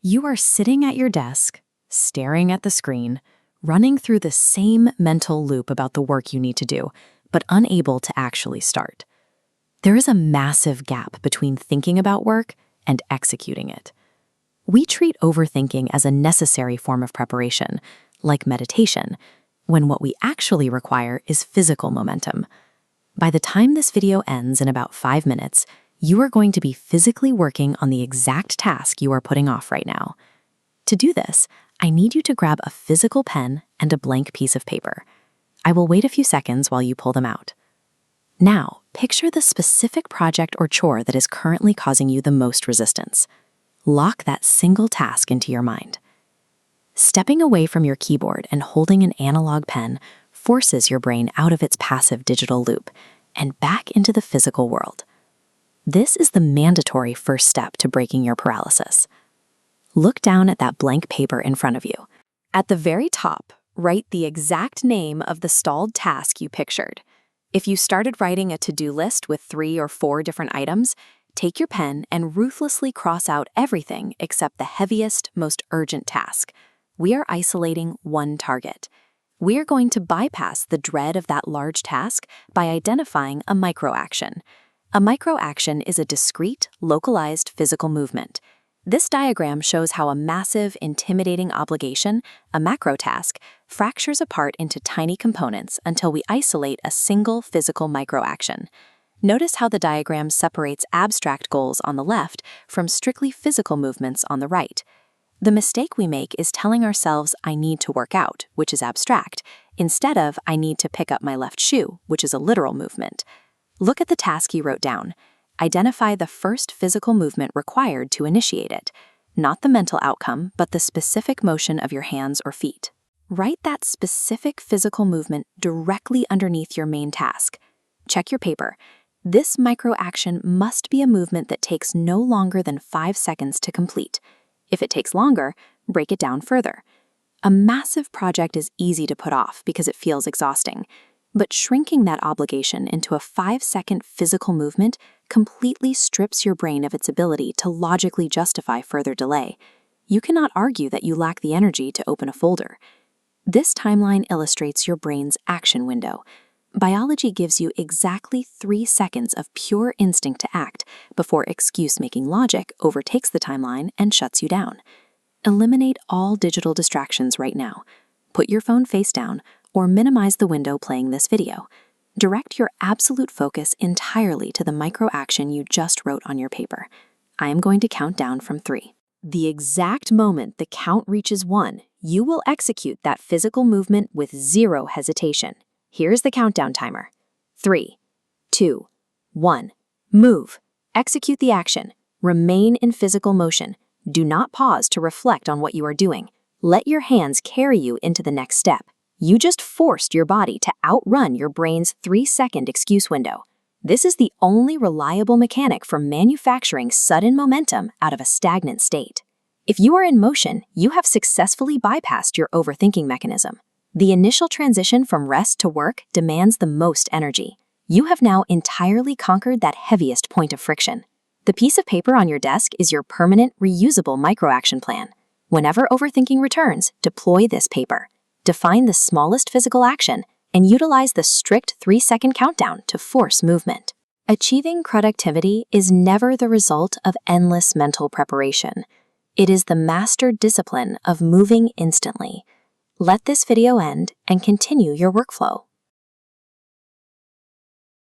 You are sitting at your desk, staring at the screen, running through the same mental loop about the work you need to do, but unable to actually start. There is a massive gap between thinking about work and executing it. We treat overthinking as a necessary form of preparation, like meditation, when what we actually require is physical momentum. By the time this video ends in about 5 minutes, you are going to be physically working on the exact task you are putting off right now. To do this, I need you to grab a physical pen and a blank piece of paper. I will wait a few seconds while you pull them out. Now, picture the specific project or chore that is currently causing you the most resistance. Lock that single task into your mind. Stepping away from your keyboard and holding an analog pen forces your brain out of its passive digital loop and back into the physical world. This is the mandatory first step to breaking your paralysis. Look down at that blank paper in front of you. At the very top, write the exact name of the stalled task you pictured. If you started writing a to-do list with 3 or 4 different items, take your pen and ruthlessly cross out everything except the heaviest, most urgent task. We are isolating one target. We are going to bypass the dread of that large task by identifying a micro-action. A micro-action is a discrete, localized physical movement. This diagram shows how a massive, intimidating obligation, a macro task, fractures apart into tiny components until we isolate a single physical micro-action. Notice how the diagram separates abstract goals on the left from strictly physical movements on the right. The mistake we make is telling ourselves, I need to work out, which is abstract, instead of, I need to pick up my left shoe, which is a literal movement. Look at the task you wrote down. Identify the first physical movement required to initiate it, not the mental outcome, but the specific motion of your hands or feet. Write that specific physical movement directly underneath your main task. Check your paper. This micro-action must be a movement that takes no longer than 5 seconds to complete. If it takes longer, break it down further. A massive project is easy to put off because it feels exhausting. But shrinking that obligation into a 5-second physical movement completely strips your brain of its ability to logically justify further delay. You cannot argue that you lack the energy to open a folder. This timeline illustrates your brain's action window. Biology gives you exactly 3 seconds of pure instinct to act before excuse-making logic overtakes the timeline and shuts you down. Eliminate all digital distractions right now. Put your phone face down, or minimize the window playing this video. Direct your absolute focus entirely to the micro-action you just wrote on your paper. I am going to count down from 3. The exact moment the count reaches 1, you will execute that physical movement with 0 hesitation. Here's the countdown timer. 3, 2, 1. Move. Execute the action. Remain in physical motion. Do not pause to reflect on what you are doing. Let your hands carry you into the next step. You just forced your body to outrun your brain's 3-second excuse window. This is the only reliable mechanic for manufacturing sudden momentum out of a stagnant state. If you are in motion, you have successfully bypassed your overthinking mechanism. The initial transition from rest to work demands the most energy. You have now entirely conquered that heaviest point of friction. The piece of paper on your desk is your permanent, reusable micro-action plan. Whenever overthinking returns, deploy this paper. Define the smallest physical action, and utilize the strict 3-second countdown to force movement. Achieving productivity is never the result of endless mental preparation. It is the mastered discipline of moving instantly. Let this video end and continue your workflow.